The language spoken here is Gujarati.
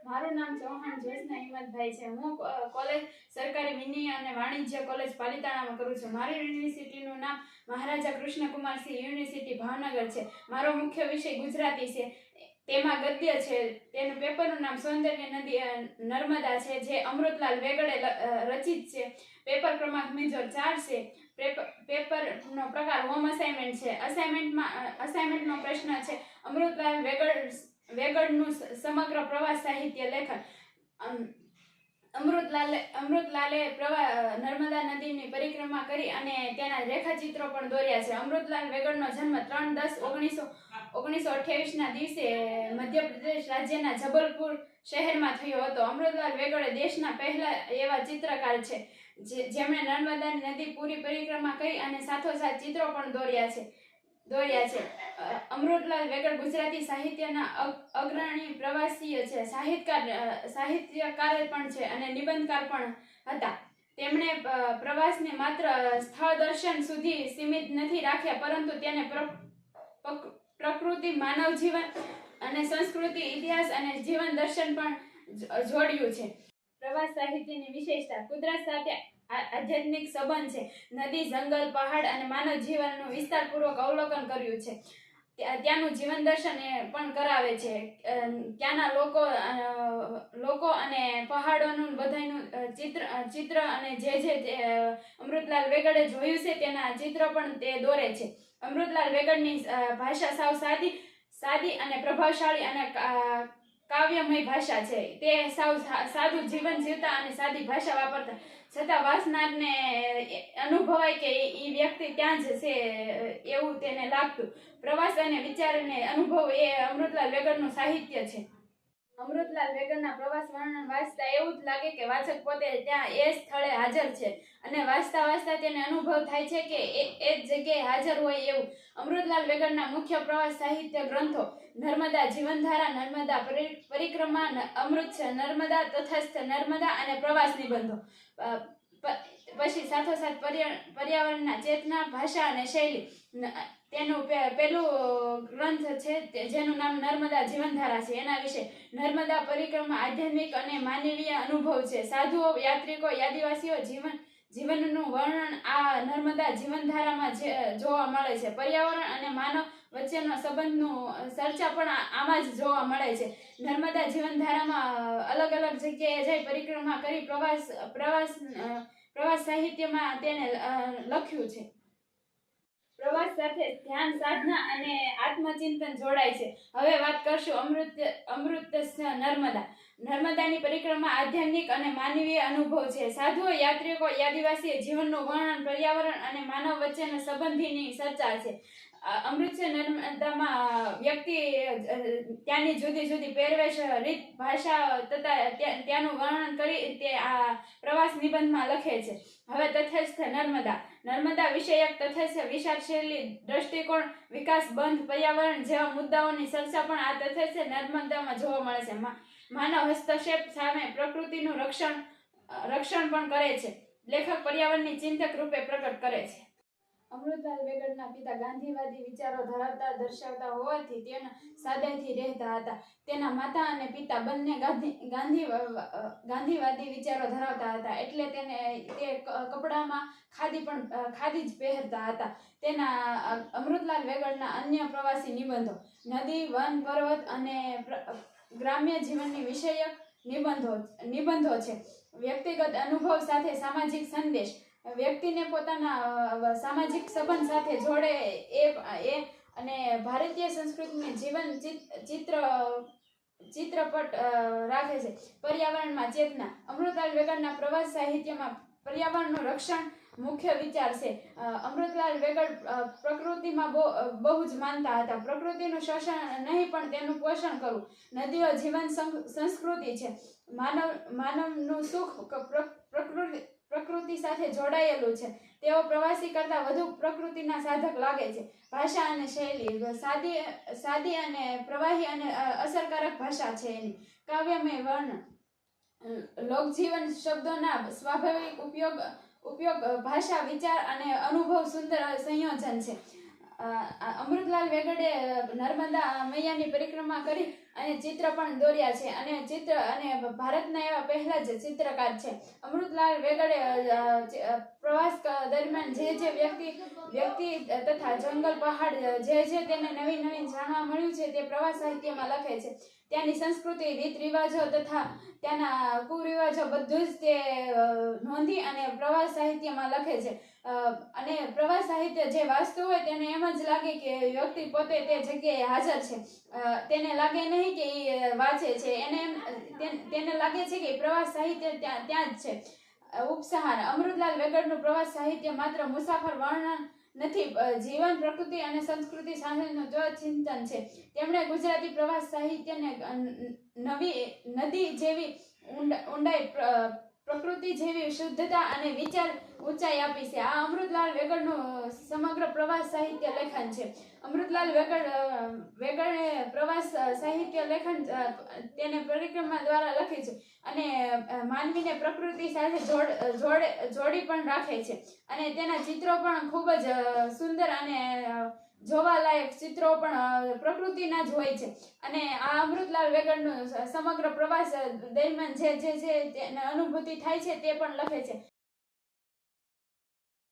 મારું નામ ચૌહાણ જ્યોત્સના હિંમતભાઈ છે। હું કોલેજ સરકારી વિનય અને વાણિજ્ય કોલેજ પાલિતાણામાં કરું છું। મારી યુનિવર્સિટીનું નામ મહારાજા કૃષ્ણકુમારસિંહ યુનિવર્સિટી ભાવનગર છે। મારો મુખ્ય વિષય ગુજરાતી છે। તેમાં ગદ્ય છે। તેનું પેપરનું નામ સૌંદર્ય નદી નર્મદા છે, જે અમૃતલાલ વેગડે રચિત છે। પેપર ક્રમાંક મેજર 4 છે। પેપરનો પ્રકાર હોમ અસાઇનમેન્ટ છે। અસાઇનમેન્ટનો પ્રશ્ન છે અમૃતલાલ વેગડનું સમગ્ર પ્રવાસ સાહિત્ય લેખન। અમૃતલાલે નર્મદા નદીની પરિક્રમા કરી અને તેના રેખાચિત્રો પણ દોર્યા છે। અમૃતલાલ વેગડનો જન્મ 3/10/1928ના દિવસે મધ્યપ્રદેશ રાજ્યના જબલપુર શહેરમાં થયો હતો। અમૃતલાલ વેગડ દેશના પહેલા એવા ચિત્રકાર છે જેમણે નર્મદા નદી પૂરી પરિક્રમા કરી અને સાથોસાથ ચિત્રો પણ દોર્યા છે। અમૃતલાલ વેગડ ગુજરાતી સાહિત્યના અગ્રણી પ્રવાસીય છે। સાહિત્યકાર પણ છે અને નિબંધકાર પણ હતા। તેમણે પ્રવાસને માત્ર સ્થળ દર્શન સુધી સીમિત નથી રાખ્યા, પરંતુ તેને પ્રકૃતિ, માનવ જીવન અને સંસ્કૃતિ, ઇતિહાસ અને જીવન દર્શન પણ જોડ્યું છે। પ્રવાસ સાહિત્યની વિશેષતા: કુદરત સાથે આધ્યાત્મિક સંબંધ છે। નદી, જંગલ, પહાડ અને માનવ જીવનનું વિસ્તારપૂર્વક અવલોકન કર્યું છે। ત્યાંનું જીવન દર્શન પણ કરાવે છે। ત્યાંના લોકો અને પહાડોનું બધાનું ચિત્ર અને જે અમૃતલાલ વેગડે જોયું છે તેના ચિત્ર પણ તે દોરે છે। અમૃતલાલ વેગડની ભાષા સાવ સાદી અને પ્રભાવશાળી અને કાવ્યમય ભાષા છે। તે સાવ સાદું જીવન જીવતા અને સાદી ભાષા વાપરતા, છતાં વાંચનારને અનુભવાય કે એ વ્યક્તિ ત્યાં જ છે એવું તેને લાગતું। પ્રવાસ અને વિચારને અનુભવ એ અમૃતલાલ વેગડનું સાહિત્ય છે। અમૃતલાલ વેગડના પ્રવાસ વર્ણન વાંચતા એવું જ લાગે કે વાચક પોતે ત્યાં એ સ્થળે હાજર છે અને વાંચતા તેને અનુભવ થાય છે કે એ જ જગ્યાએ હાજર હોય એવું। અમૃતલાલ વેગડના મુખ્ય પ્રવાસ સાહિત્ય ગ્રંથો: નર્મદા જીવનધારા, નર્મદા પરિક્રમા, અમૃત છે નર્મદા, તટસ્થ નર્મદા અને પ્રવાસ નિબંધો। પછી સાથોસાથ પર્યાવરણના ચેતના, ભાષા અને શૈલી। તેનું પેલું ગ્રંથ છે જેનું નામ નર્મદા જીવનધારા છે, એના વિશે। નર્મદા પરિક્રમા આધ્યાત્મિક અને માનવીય અનુભવ છે। સાધુઓ, યાત્રિકો, આદિવાસીઓ જીવનનું વર્ણન આ નર્મદા જીવનધારામાં જોવા મળે છે। પર્યાવરણ અને માનવ વચ્ચેનો સંબંધનું ચર્ચા પણ આમાં જ જોવા મળે છે। નર્મદા જીવનધારામાં અલગ જગ્યાએ જઈ પરિક્રમા કરી પ્રવાસ સાહિત્યમાં તેને લખ્યું છે। પ્રવાસ સાથે ધ્યાન સાધના અને આત્મચિંતન જોડાય છે। હવે વાત કરશું અમૃત નર્મદા। નર્મદાની પરિક્રમા આધ્યાત્મિક અને માનવીય અનુભવ છે। સાધુઓ, યાત્રિકો, આદિવાસી જીવનનું વર્ણન, પર્યાવરણ અને માનવ વચ્ચેના સંબંધની ચર્ચા છે। અમૃત નર્મદામાં વ્યક્તિ ત્યાંની જુદી પહેરવેશ, રીત, ભાષા તથા ત્યાંનું વર્ણન કરી તે આ પ્રવાસ નિબંધમાં લખે છે। હવે તટસ્થ નર્મદા વિષયક તટસ્થ વિચારશૈલી, દ્રષ્ટિકોણ, વિકાસ, બંધ, પર્યાવરણ જેવા મુદ્દાઓની ચર્ચા પણ આ તટસ્થ નર્મદામાં જોવા મળે છે। માનવ હસ્તક્ષેપ સામે પ્રકૃતિનું રક્ષણ પણ કરે છે। લેખક પર્યાવરણની ચિંતક રૂપે પ્રકટ કરે છે। અમૃતલાલ વેગડના પિતા ગાંધીવાદી વિચારો દર્શાવતા હોવાથી તેના સાદાઈથી રહેતા હતા। તેના માતા અને પિતા બંને ગાંધીવાદી વિચારો ધરાવતા હતા, એટલે તે કપડામાં ખાદી જ પહેરતા હતા। તેના અમૃતલાલ વેગડના અન્ય પ્રવાસી નિબંધો: નદી, વન, પર્વત અને ગ્રામ્ય જીવનની વિષયક નિબંધો છે। વ્યક્તિગત અનુભવ સાથે સામાજિક સંદેશ: વ્યક્તિને પોતાના સામાજિક સંબંધ સાથે જોડે અને ભારતીય સંસ્કૃતિને જીવન ચિત્રપટ રાખે છે। પર્યાવરણમાં ચેતના: અમૃતલાલ વેગડના પ્રવાસ સાહિત્યમાં પર્યાવરણનું રક્ષણ મુખ્ય વિચાર છે। અમૃતલાલ વેગડ પ્રકૃતિમાં બહુ જ માનતા હતા। પ્રકૃતિનું શોષણ નહીં પણ તેનું પોષણ કરવું। નદીઓ જીવન સંસ્કૃતિ છે। માનવનું સુખ પ્રકૃતિ સાથે જોડાયેલું છે। તેઓ પ્રવાસી કરતા વધુ પ્રકૃતિના સાધક લાગે છે। ભાષા અને શૈલી: સાદી અને પ્રવાહી અને અસરકારક ભાષા છે એની। કાવ્યમય વર્ણન: લોકજીવન શબ્દોના સ્વાભાવિક ઉપયોગ, ભાષા, વિચાર અને અનુભવ સુંદર સંયોજન છે। અમૃતલાલ વેગડે નર્મદા મૈયાની પરિક્રમા કરી અને ચિત્ર પણ દોર્યા છે અને ચિત્ર અને ભારતના એવા પહેલા જ ચિત્રકાર છે. અમૃતલાલ વેગડે પ્રવાસ દરમિયાન જે વ્યક્તિ તથા જંગલ પહાડ જે તેને નવીન જાણવા મળ્યું છે તે પ્રવાસ સાહિત્યમાં લખે છે. ત્યાંની સંસ્કૃતિ, રીત રિવાજો તથા ત્યાંના કુરિવાજો બધું જ તે નોંધી અને પ્રવાસ સાહિત્યમાં લખે છે. અને પ્રવાસ સાહિત્ય જે વાંચતું હોય તેને એમ જ લાગે કે વ્યક્તિ પોતે તે જગ્યાએ હાજર છે. તેને લાગે નહીં કે એ વાંચે છે, તેને લાગે છે કે પ્રવાસ સાહિત્ય ત્યાં જ છે. ઉપસંહાર: અમૃતલાલ વેગડનું પ્રવાસ સાહિત્ય માત્ર મુસાફર વર્ણન નથી, જીવન, પ્રકૃતિ અને સંસ્કૃતિ સાથેનું ચિંતન છે. તેમણે ગુજરાતી પ્રવાસ સાહિત્યને નદી જેવી ઊંડાઈ, પ્રકૃતિ જેવી શુદ્ધતા અને વિચાર ઊંચાઈ આપી છે. આ અમૃતલાલ વેગડનું સમગ્ર પ્રવાસ સાહિત્ય લેખન છે. અમૃતલાલ વેગડે પ્રવાસ સાહિત્ય લેખન તેને પરિક્રમા દ્વારા લખી છે અને માનવીને પ્રકૃતિ સાથે જોડી પણ રાખે છે. અને તેના ચિત્રો પણ ખૂબ જ સુંદર અને જોવાલાયક ચિત્રો પણ પ્રકૃતિના જ હોય છે. અને આ અમૃતલાલ વેગડનું સમગ્ર પ્રવાસ દરમિયાન જે તેને અનુભૂતિ થાય છે તે પણ લખે છે.